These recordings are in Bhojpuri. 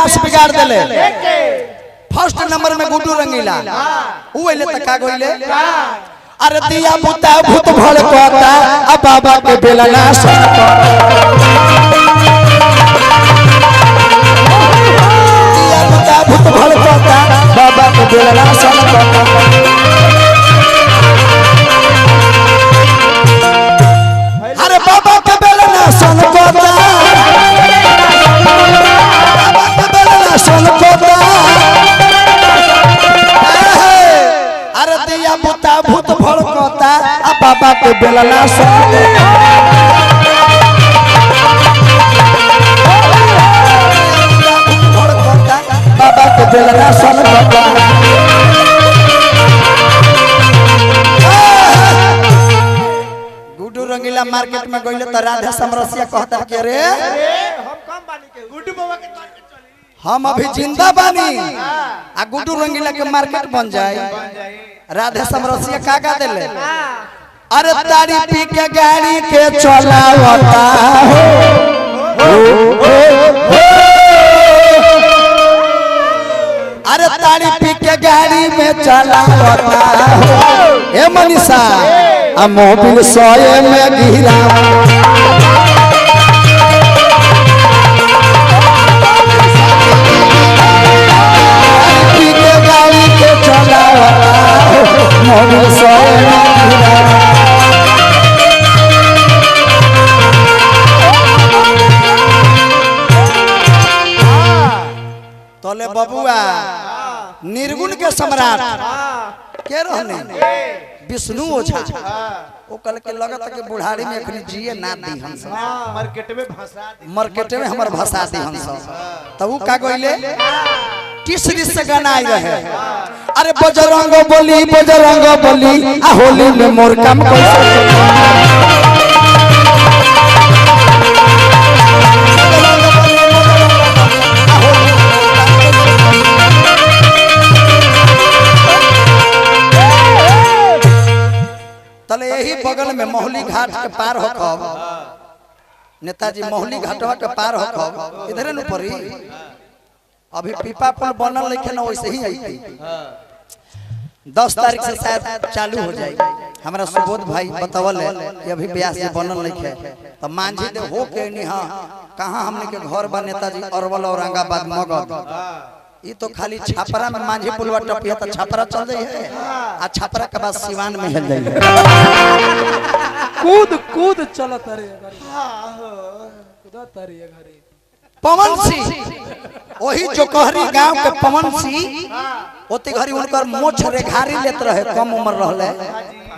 ब्यास बिगाड़ देले फर्स्ट नंबर में गुड्डू रंगीला उ एले त का गइले अरे दिया बुता भूत भड़कता अब बाबा के बेलना सनकता दिया बुता भूत भड़कता बाबा के बेलना सनकता अरे बाबा के बेलना सनकता बाबा के बेलना सनकता अरे दिया बुता भूत भड़कता आ बाबा के बेलना सनकता बाबा के बेलना सनकता गुड्डू रंगीला मार्केट में गइले त राधा समरसिया कहता के रे हम कम बानी के गुड्डू बाबा के द्वार पे चली हम अभी जिंदा बानी आ गुड्डू रंगीला के मार्केट बन जाए राधे समरसिया कागा देले अरे तारी पी के गाड़ी के चलावता अरे तारी पी के गाड़ी में चलावता ए मनीषा आ मोबिल सोए में गिरा तोले बबुआ निर्गुण के सम्राट के रहने विष्णु ओझा ओ कल के लगत के बुढ़ारी में अखनी जिए ना दी हम सब मार्केट में हमर भाषा दी हम सब तब उ का गइले तीसरी से गाना आई रहे अरे बजरंग बोली आ होली में मोर काम तले यही बगल में मोहली घाट के पार होकब नेताजी मोहली घाटवा के पार होकब इधरे न पड़ी अभी पीपा पुल बनल लेकिन ना वैसे ही आई 10 तारीख से शायद चालू हो जाएगी हमारा सुबोध भाई बतावल है कि अभी ब्यास से बनल नहीं है तो मांझी दे हो के नहीं हां कहां हमने के घर बा नेताजी अरवल औरंगाबाद मगध ये तो खाली छापरा में मांझी पुलवा टपिया तो छापरा चल जाई है आ छापरा के बाद सिवान में हिल जाई कूद चलत रे कूदत रे घरे पवन सिंह वही जो कहरी गांव के पवन सिंह ओते घरी उनकर मोछ रेघारी लेत रहे कम उम्र रहले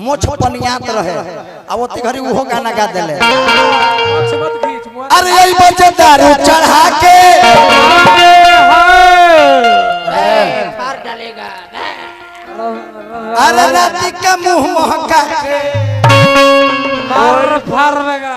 मोछ पनियात रहे आ ओते घरी उहो गाना गा देले अरे यही बच्चे दारू चढ़ा के फाड़ डालेगा अरे राती का मुंह महका के और फाड़ेगा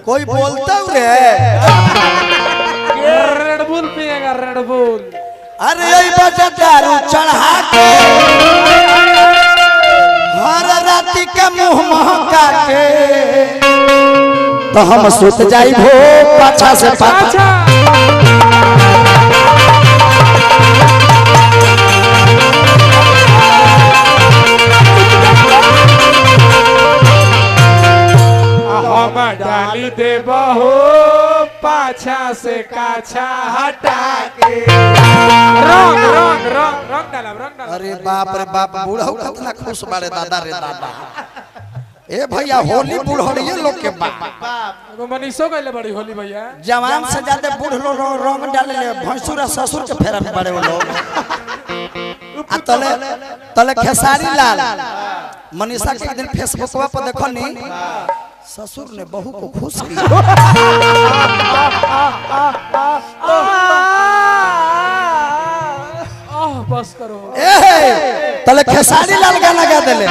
कोई बोलता रे रेड बुल पिएगा रेड बुल अरे यही बच्चे दारू चढ़ा के हर राती का मुंह महका के तो हम सुत जाई भो पाछा से पाछा हम डाली दे बहो पाछा से काछा हटा के रंग डाला अरे बाप रे बाप बूढ़ा कितना खुश बारे दादा रे दादा ए भैया होली बूढ़िए लोग के बाप एगो मनीषो गइले बड़ी होली भैया जवान से ज्यादा बूढ़ लोग रंग डाले ले भैंसुर ससुर के फेरा में बड़े लोग आ तले खेसारी लाल मनीषा के एक दिन फेसबुकवा पर देखनी ससुर ने बहू को खुश किया बस करो तले खेसारी लाल गाना गा देले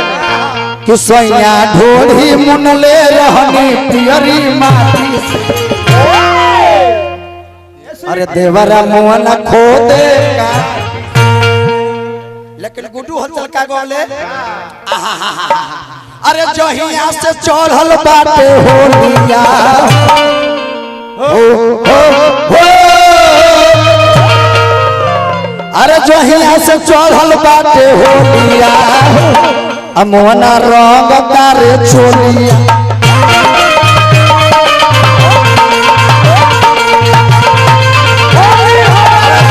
कि सोया ढोढ़ी मुनले रहनी पियरी माटी अरे देवरा मुन खो देगा लेकिन गुड्डू हलचल का गोले अरे जहिया से चढ़ल बाटे होलिया से चढ़ल बाटे होलिया अमोना रंग तारे चोलिया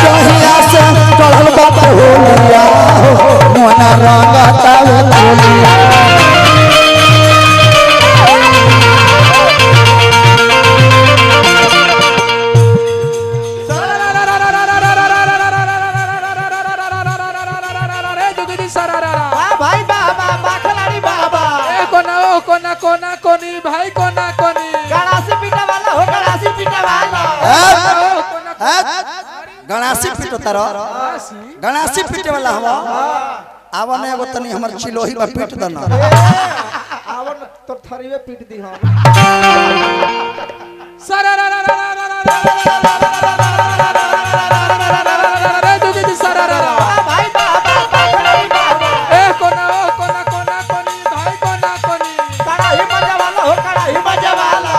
जहिया से चढ़ल बाटे होलिया अमोना रंग तारे चोलिया कोना कोना कोनी भाई कोना कोनी गणासी पीटा वाला हो गणासी पीटा वाला गणासी पीटो तारो गणासी पीटे वाला हम आवन एगो तनी हमर चिलोही में पीट दना आवन तो थरीवे पीट दी हम सारा जुगी सारा भाई बाबा खिलाड़ी बाबा ए कोना कोना कोना कोनी भाई कोना कोनी कड़ाही मजा वाला हो कड़ाही मजा वाला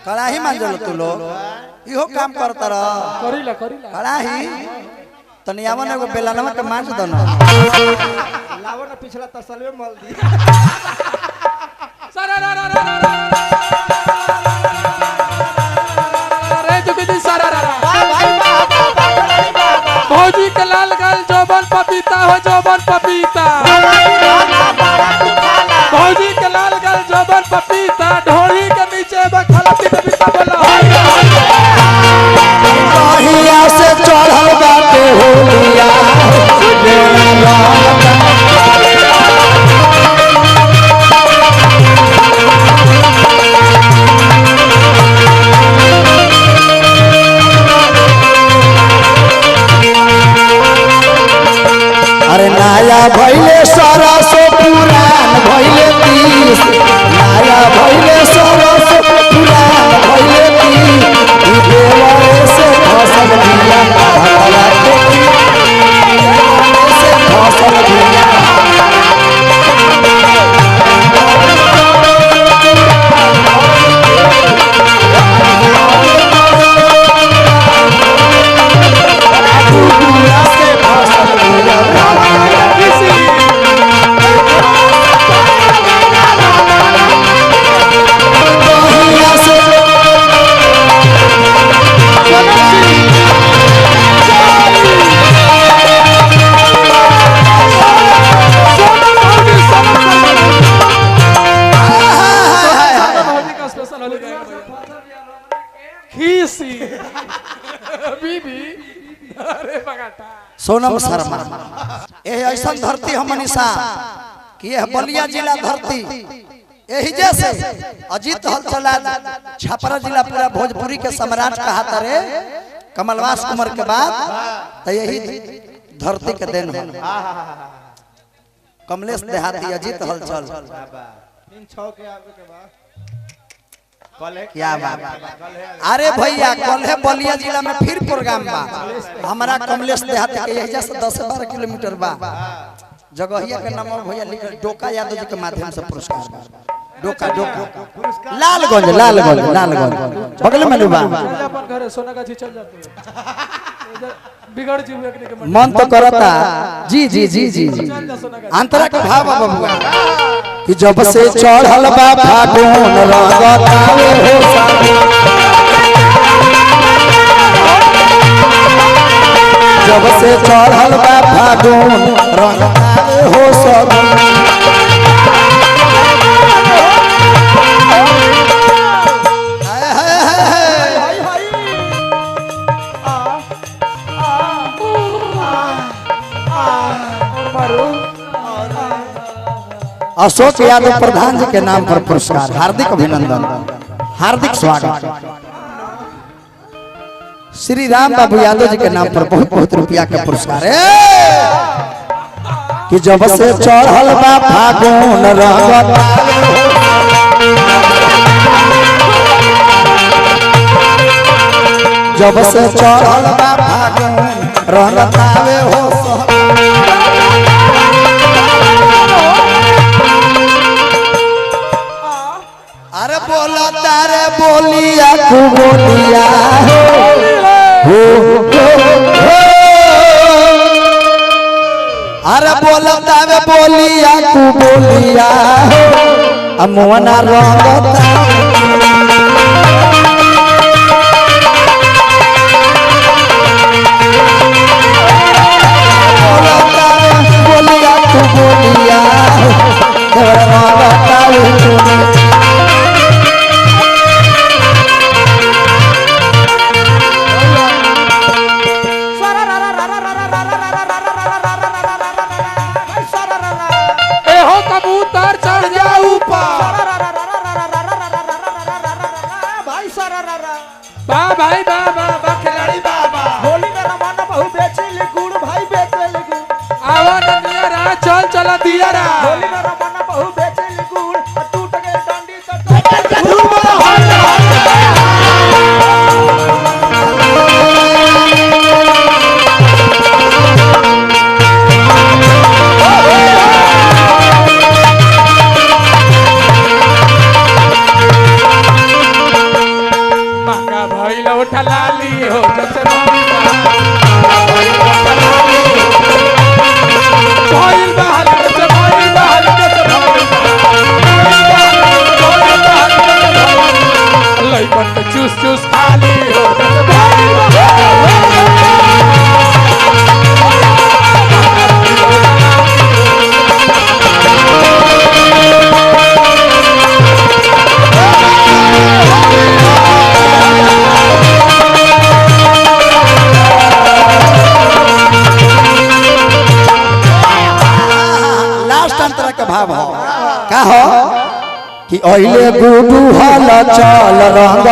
कड़ाही मान जलो तू लोग इहो काम करता रह करीला कड़ाही तनी आवन एगो बेलनवा के मांज दना लावन पिछला तसलवे मल दी सारा रे जुगी सारा भाई बाबा खिलाड़ी बाबा भौजी के लाल गाल जोबन पपीता हो जोबन पपीता भौजी के लाल गाल जोबन पपीता ढोली के नीचे बखला पपीता बोला कहिया से चढ़ल बाटे होलिया अरे नया भैले सरसो पुरान भैले 30 नया भैले सरसो पुरान भैले 30 देवरे से फसल दिया भगला के से फसल दिया खीसी बीबी अरे बगाटा सोनम शर्मा ए ऐसा धरती हम मनीषा कि यह बलिया जिला धरती यही जैसे अजीत हलचला छपरा जिला पूरा भोजपुरी के सम्राट कहा रे कमलवास कुमार के बाद तो यही धरती के देन है कमलेश देहाती अजीत हलचल इन 6 के आगे के बाद क्या बात अरे भैया कल है बलिया जिला में फिर प्रोग्राम बा हमारा कमलेश देहाती के यही जैसे 10-12 किलोमीटर बा जगहिया के नाम भैया डोका यादव जी के माध्यम से पुरस्कार बा डोका डोका लालगंज बगल में बा अपन घर सोनागाछी चल जाते बिगड़ जी के मन तो करता जी जी जी जी चल जा सोनागाछी अंतरा के भाव बबुआ कि जब से चढ़ल बा फागुन रंगतावे हो जब से चढ़ल बा फागुन रंगतावे हो सब अशोक यादव प्रधान जी के नाम पर पुरस्कार हार्दिक अभिनंदन हार्दिक स्वागत श्री राम बाबू यादव जी के नाम पर बहुत बहुत रुपया के पुरस्कार है कि जब से चढ़ल बा फागुन रंगता जब से चढ़ल बा फागुन रंगतावे हो अरे बोला तारे बोलिया तू बोलिया हो अरे बोलता वे बोलिया कु बोलिया अमुना रंगता बोलता बोलिया कु बोलिया रंगता कबूतर चढ़ जा ऊपर भाई सरारा बा भाई बा खिलाड़ी बाबा होली में रमाना बहु बेची ली गुड़ भाई बेचे ली गुड़ आवा नियरा चल चला दियारा होली में रमाना बहु बेचे ली गुड़ टूट गए डांडी तो टूट ठलाली हो जैसे चूस चूस खाली हो भाव हो का हो कि ओइले गुडू हल चल रंग